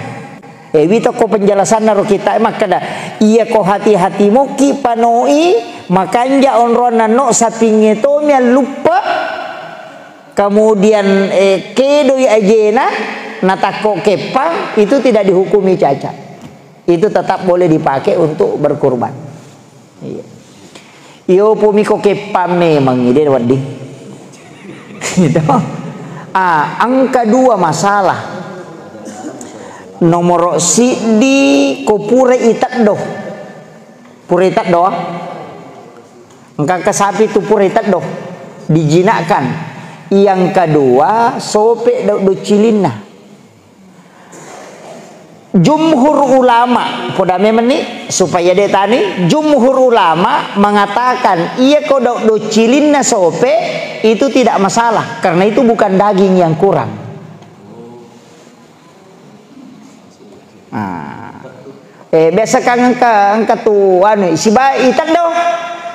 Wito ko penjelasan naro kita makada iya ko hati-hati moki panoi makanja onrona no sapinge to mia lupa kemudian kedoi ajena natako kepang itu tidak dihukumi cacat. Itu tetap boleh dipakai untuk berkurban. Iya. Iyo pumiko kepam memang ide wadi. Gitu. Angka 2 masalah. Nomor si di kopure itak doh. Pure itak doh. Angka kesapi tu pure itak doh. Dijinakkan. Yang kedua, sope do cilina. Jumhur ulama, poda memang supaya dia tani, jumhur ulama mengatakan iya kodok do cilina sope itu tidak masalah karena itu bukan daging yang kurang. Biasa kan angka tu anu si bayi tak do,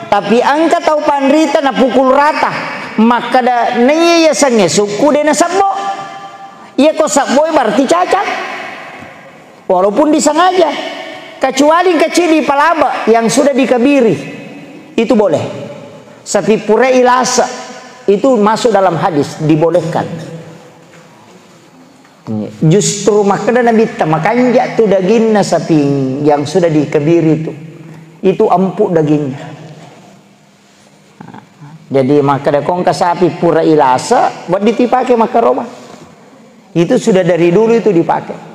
tapi angka tahu panrita na pukul rata maka da neye sange suku dena sabbo. Iya kok sabbo berarti cacat. Walaupun disengaja, kecuali kecil di palaba yang sudah dikebiri, itu boleh. Sapi pure ilasa itu masuk dalam hadis, dibolehkan. Justru makanya Nabi makan jatuh dagingnya sapi yang sudah dikebiri itu empuk dagingnya. Jadi makanya kongka sapi pura ilasa buat dipakai makaroba. Itu sudah dari dulu itu dipakai.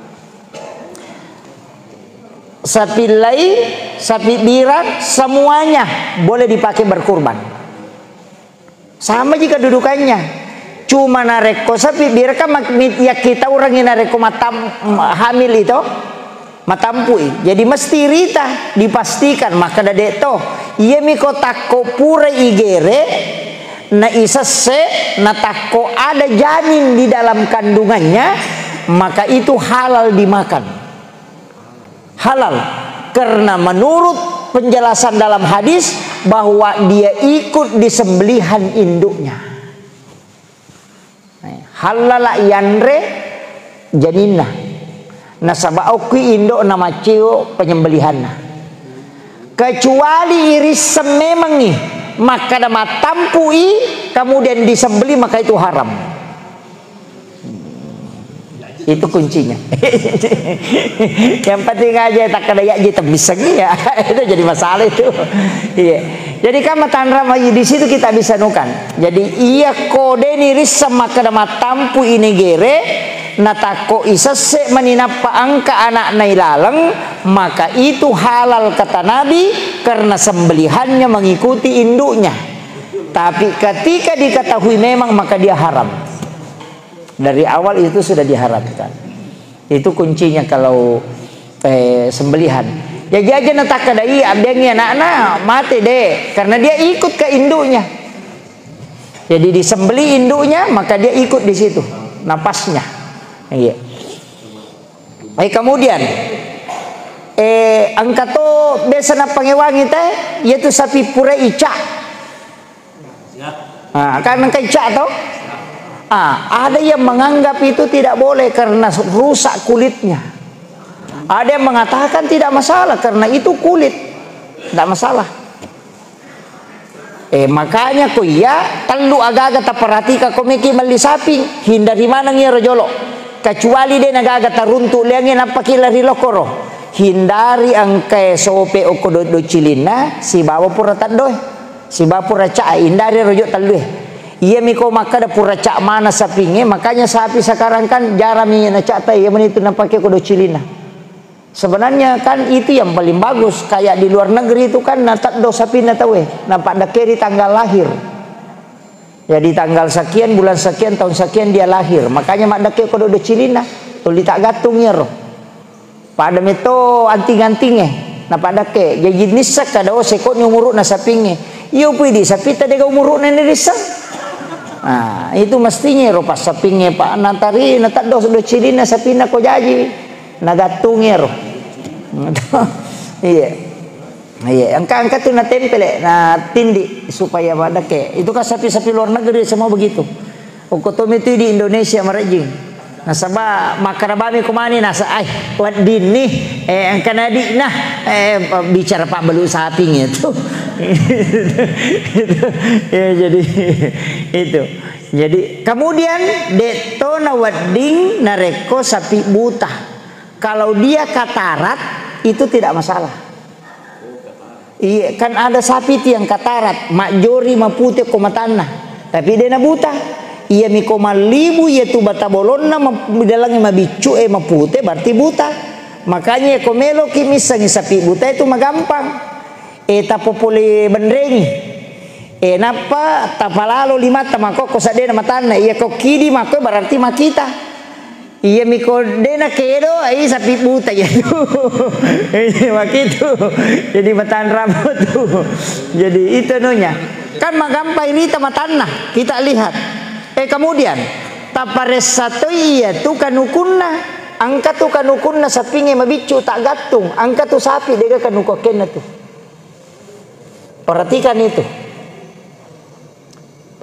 Sapi lain, sapi birat, semuanya boleh dipakai berkurban. Sama jika dudukannya. Cuma nareko sapi birat kan ya kita orang yang nareko hamil itu matampui. Jadi mesti rita dipastikan maka dadek to. Iya miko tako pura igere na isa se na tako ada janin di dalam kandungannya maka itu halal dimakan. Halal karena menurut penjelasan dalam hadis bahwa dia ikut di sembelihan induknya. Halala yanre janinna nasaba okui induk nama cio penyembelihanna. Kecuali iris memang nih maka nama tampui kemudian disembeli maka itu haram. Itu kuncinya. Yang penting aja tak ada ya kita bisa ya. Itu jadi masalah itu. Iya. Jadi kan matandra di situ kita bisa nukan. Jadi iya kode niris sama kedama tampu ini gere natako isase meninapa angka anak nailaleng maka itu halal kata Nabi karena sembelihannya mengikuti induknya. Tapi ketika diketahui memang maka dia haram. Dari awal itu sudah diharamkan. Itu kuncinya kalau sembelihan. Ya jajan tak kadai abengnya anak-anak mati deh karena dia ikut ke induknya. Jadi disembeli induknya maka dia ikut di situ napasnya. Iya. Kemudian angkato biasa na pangewangi teh yaitu sapi pura ica. Kan angka ica tau? Ada yang menganggap itu tidak boleh karena rusak kulitnya. Ada yang mengatakan tidak masalah karena itu kulit, tidak masalah. Makanya ko iya telu agak-agak perhatika komiki meli sapi hindari mana ngiro jolo. Kecuali dia agak-agak teruntuk liangin apa kilari lokoro. Hindari angke sope okodo do cilina si bawa pura tadoi. Si bawa pura cak hindari rojo talue. Iya miko maka ada pura cak mana sapinya makanya sapi sekarang kan jarang na cak tai yang itu nampaknya kodo cilina. Sebenarnya kan itu yang paling bagus kayak di luar negeri itu kan natak do sapi natawe nampak dakeri tanggal lahir. Jadi tanggal sekian bulan sekian tahun sekian dia lahir makanya mak dakeri kodo do cilina tuli tak gatungnya roh. Pada meto anting-antingnya nampak dakeri jadi nisak kada sekot nyumuruk na sapinge. Iyo pidi sapi tadi kau umuruk na nirisak. Nah, itu mestinya ropa sapingnya pak nantari natak dos do cilina sapina ko jaji nagatungnya roh. Iya. Iya, angka-angka tuh na tempel na tindi supaya pada ke. Itu kan sapi-sapi luar negeri semua begitu. Okotom itu di Indonesia merajing. Nah sabah makarabami kumani nasa ay wat dini angka nadi nah bicara pak belu sapinya itu. Ya jadi itu. Jadi kemudian detona wading nareko sapi buta. Kalau dia katarat itu tidak masalah. Iya kan ada sapi itu yang katarat, majori mapute komatana, tapi dia na buta. Iya miko malibu yaitu bata bolonna dalangnya mabicu mapute berarti buta. Makanya komelo kimis sangi sapi buta itu magampang. Eta popole benrengi. napa tapalalo lima tamako ko sa dena matana iya ko kidi mako berarti makita. Iya miko dena kedo ai sapi buta ya tuh. Makitu. Jadi matan rambut tuh. Jadi itu nunya. Kan magampai ini matana kita lihat. Kemudian taparesato iya tu kanukunna. Angka tu kanukunna sapinge mabicu tak gatung. Angka tu sapi dega kanukokenna tuh. Perhatikan itu.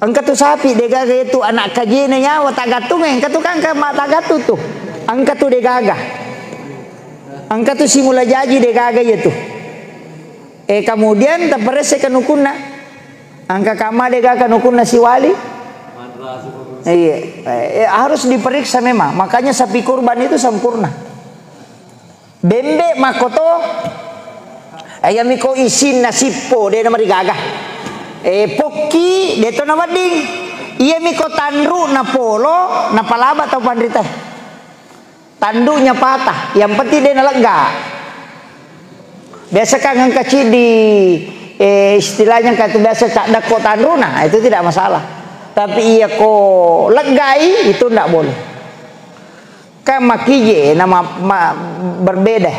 Angka tu sapi degaga itu anak kajina nyawa tak gatung angka tu kan tak gatu tuh. Angka tu degaga. Angka tu simula jaji degaga itu. Kemudian taparese kanukunna. Angka kama degaga kanukunna si wali. Iya, harus diperiksa memang. Makanya sapi kurban itu sempurna. Bembe makoto ayamiko isin nasipo dia nama digaga. Poki deto nama ding. Iya miko tandru na polo na palaba atau pandrita. Tandunya patah, yang penting dia lega. Biasa kan yang kecil di istilahnya kata biasa cak dako tandru, nah itu tidak masalah. Tapi iya ko legai itu tidak boleh. Kan makije nama berbeda.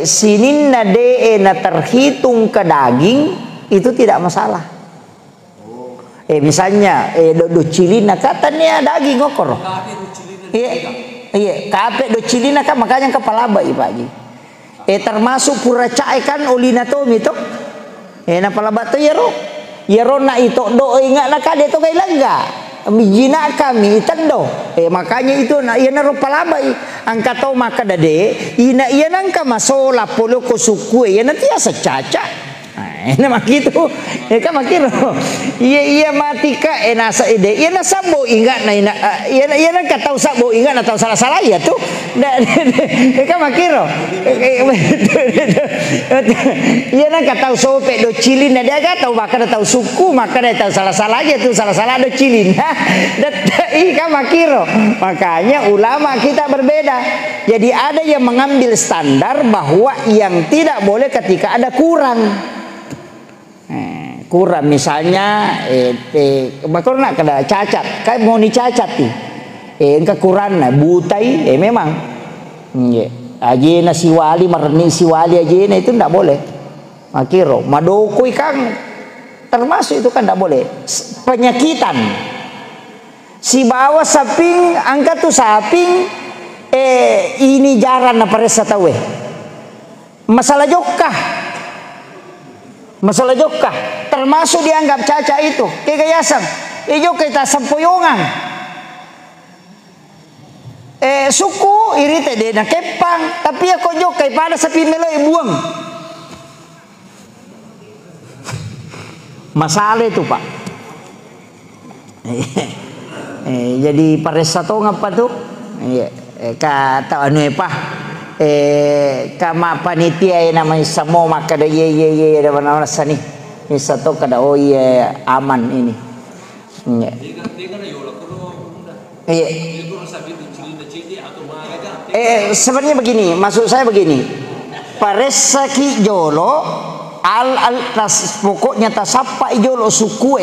Sinin na de na terhitung ke daging itu tidak masalah. Misalnya do cilina katanya daging ngokor. Iya, kape do cilina kan makanya kepala bayi Pak Haji. Termasuk pura cai kan ulina to mito. Na palaba to yero na itu do ingat nak dia to kai langga. Mijina kami tendo. Makanya itu na iya na ro palaba angka to maka dade ina iya nangka masola polo ko suku ya nanti asa caca. Nah gitu, kan makiro. Iya mati ka nasa ide. Iya na sabo ingat na iya na katau sabo ingat na tahu salah ya tuh. Kan makiro. Iya na katau sope do cilin na dia katau maka tahu suku maka dia tahu salah aja tuh salah do cilin. Kan makiro. Makanya ulama kita berbeda. Jadi ada yang mengambil standar bahwa yang tidak boleh ketika ada kurang. Kurang misalnya bakor nak kada cacat kai mau ni cacat ti engka kurang na butai memang aje na si wali marni si wali aje na itu ndak boleh makiro madokoi kang termasuk itu kan ndak boleh penyakitan si bawa saping angka tu saping ini jaran na paresa tawe masalah jokah termasuk dianggap caca itu kegayasan ijo kita sempoyongan suku irite de na kepang tapi ako jokai pada sapi meloy buang masalah itu Pak. Jadi paresa to ngapa tuh kata anu kama panitia namanya samo maka ada ye ada mana sani satu kada aman ini sebenarnya begini maksud saya begini paresaki jolo pokoknya tasapa jolo suku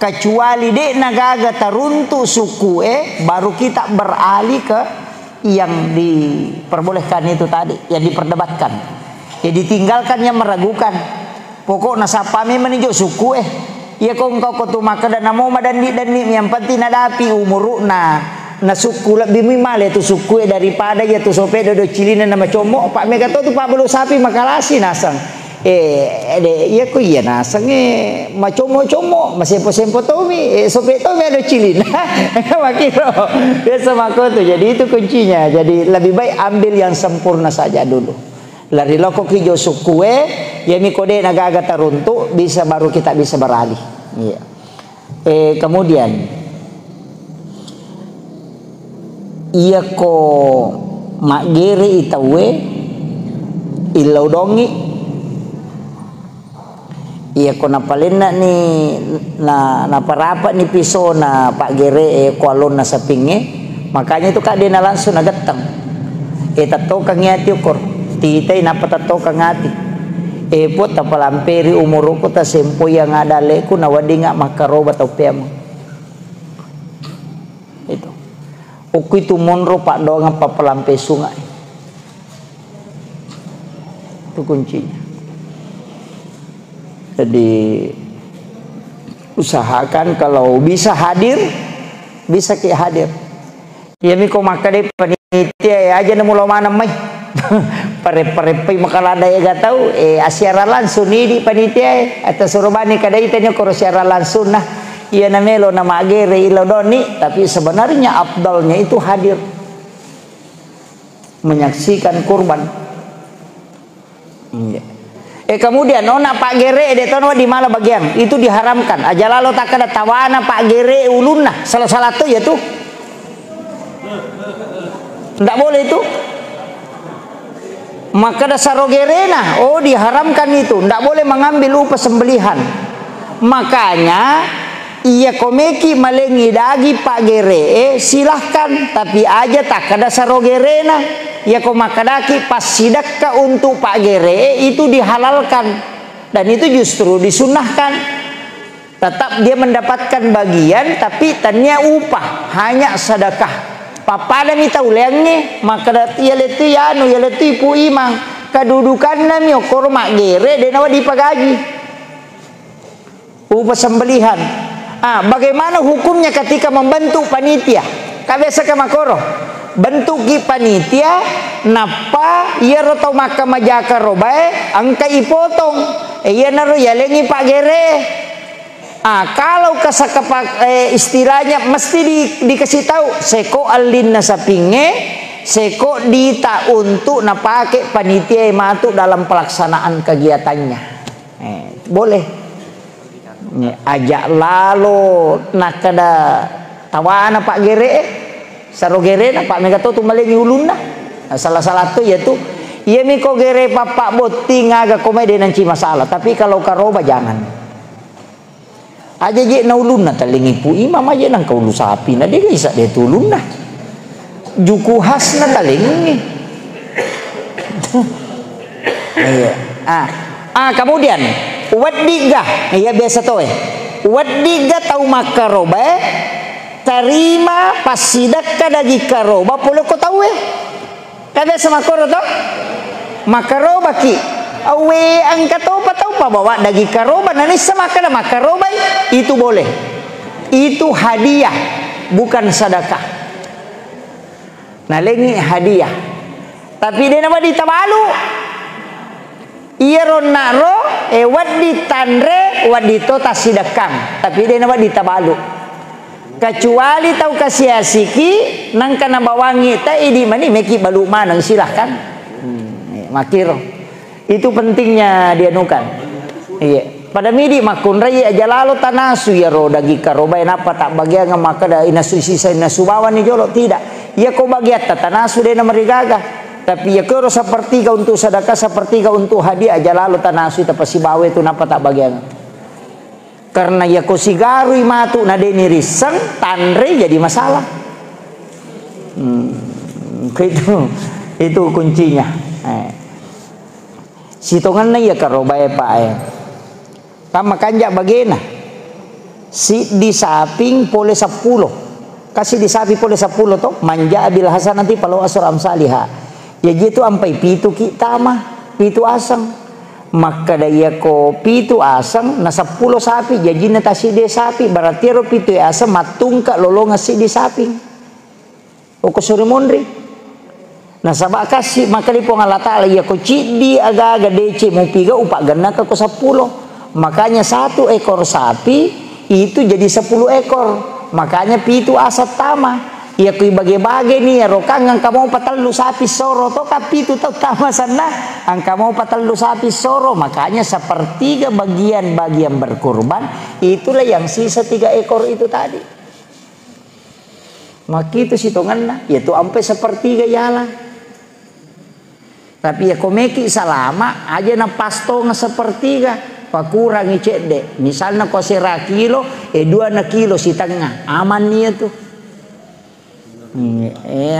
kecuali dek nagaga taruntu suku baru kita beralih ke yang diperbolehkan itu tadi, yang diperdebatkan. Jadi tinggalkan yang meragukan. Pokok nasapami meninjau suku ya kau tu maka dan namo dan yang penting ada api umur na suku lebih mimale tu suku daripada ya tu sope do cilina nama comok Pak Mega tu Pak belu sapi makalasi nasang. Ya ku iya nasang macomo masih sempo tomi sope tomi ada cilin makiro biasa mako tuh jadi itu kuncinya jadi lebih baik ambil yang sempurna saja dulu lari loko kijo suku ya mikode naga taruntu bisa baru kita bisa beralih iya. Kemudian iya ko magere itawe ilau dongi iya ko napalena ni na parapat ni piso na Pak Gere kualon na sapinge makanya itu kak dia na langsung nagatang tato kang yati ukor titay napatato kang ati Epot tapalamperi umur ko ta sempo yang ada leku na wadi nga makaroba tau piamo. Itu. Uku itu monro pak doang papalampe sungai. Itu kuncinya. Jadi usahakan kalau bisa hadir, bisa ki hadir. Ya miko maka de panitia aja nemu lo mana mai. Pare-pare makalada ya gak tahu asyara langsung ini panitia atau surubani kadai tanya koro asyara langsung nah iya namelo nama agere ilodoni tapi sebenarnya afdalnya itu hadir menyaksikan kurban. Kemudian nona Pak Gere de tono di mana bagian itu diharamkan aja lalu tak ada tawana Pak Gere ulunna salah tuh ya tuh tidak boleh itu. Maka dasar rogerena, oh diharamkan itu, tidak boleh mengambil upah sembelihan. Makanya iya komeki malengi dagi Pak Gere, silahkan, tapi aja tak ada sarogerena. Ya komakadaki pas sidakka untuk Pak Gere itu dihalalkan dan itu justru disunahkan. Tetap dia mendapatkan bagian, tapi tanya upah hanya sedekah. Papada mita ulengnya maka ia letu ya anu ia letu ipu imang kedudukan nami okor mak gere dan awak dipagaji upah sembelihan. Bagaimana hukumnya ketika membentuk panitia? Kabesa ke makoro bentuk ki panitia napa ia rotau maka majaka robae angka ipotong ia naru ya lengi Pak Gere. Kalau kasakapak istilahnya mesti dikasih tahu seko alin nasapinge seko dita untuk napake panitia matu dalam pelaksanaan kegiatannya. Boleh ajak lalu nakada tawana Pak Gere saro Gere na Pak Megato tu malengi ulun nah salah tuh yaitu iya miko Gere Bapak boti ngaga komedi nanti masalah tapi kalau karoba jangan aja je na ulun na talingi pu imam aja nang kaulu sapi na dia isa dia tulun na juku khas na talingi. Kemudian wadiga ya biasa to wadiga tau makaroba terima pasidak kadagi karoba polo ko tau kada sama koro to makaroba ki awe angkat taupa bawa daging karoba nanti sama kada makaroba itu boleh, itu hadiah bukan sedekah. Nah lengi hadiah tapi dia nama ditabalu iya ronaro wadi tanre wadi tota sidakam tapi dia nama ditabalu kecuali tahu kasih asiki nang kana bawangi ta idi mani meki balu manang silahkan makiro. Itu pentingnya dia nukan. Iya. Pada midi makun rai aja lalu tanasu ya ro dagi karoba apa tak bagian maka da inasu sisa inasu bawa ni jolo tidak. Ya kau bagian tanasu dia nama rigaga. Tapi ya kau sepertiga untuk sedekah sepertiga untuk hadiah aja lalu tanasu tapi si bawa itu napa tak bagian. Karena ya kau sigaru matu nade ni riseng tanre jadi masalah. Itu kuncinya. Sitongan na ya karobae pae. Tama kanja bagena. Si di saping pole 10. Kasih di sapi pole 10 to manja abil hasanati palau asur amsaliha. Ya gitu ampai pitu kita mah pitu asang. Maka daya ko pitu asang na 10 sapi jadi na tasi de sapi berarti ro pitu asang matungka lolonga si di saping. O ko suri mondri. Nah sabak kasih maka di pongalata ya ko cidi aga-aga DC mau piga upak gana ke 10 makanya 1 ekor sapi itu jadi 10 ekor makanya pitu asat tama ya kui bage-bage nih ya rokang angka mau patalu sapi soro to kapi itu tama sana angka mau patalu sapi soro makanya sepertiga bagian berkurban itulah yang sisa 3 ekor itu tadi maka itu sitongan yaitu sampai sepertiga jalan. Tapi ya komeki salama aja na pasto nga sepertiga pakurang icek de misalnya ko 1 kilo 2 na kilo si tengah aman niya tuh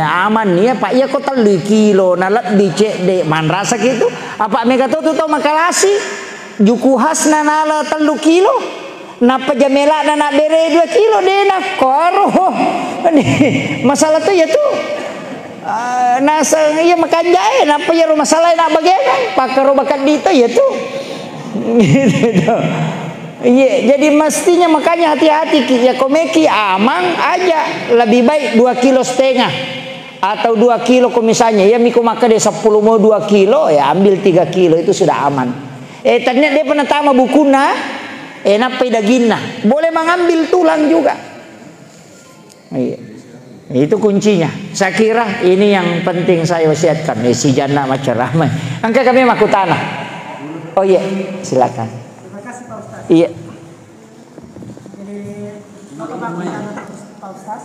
Aman ya Pak ya kok 3 kilo na lebih cek de man rasa gitu apa mega tuh makalasi juku khas na nala 3 kilo napa jamela na nak bere 2 kilo de na koro masalah tuh ya tuh nasa ya makan jahe napa ya masalah nak bagaimana pakaro bakat dito ya tuh gitu. Iya, jadi mestinya makanya hati-hati ya komeki amang aja lebih baik 2,5 kilo atau 2 kilo misalnya ya miko maka dia 10 mau 2 kilo ya ambil 3 kilo itu sudah aman. Ternyata dia pernah tama bukuna napai dagingna boleh mengambil tulang juga. Iya. Itu kuncinya. Saya kira ini yang penting saya wasiatkan si jana macam ramai. Angka kami makutana. Oh iya, silakan. Terima kasih Pak Ustaz. Iya. Jadi apa Pak Ustaz?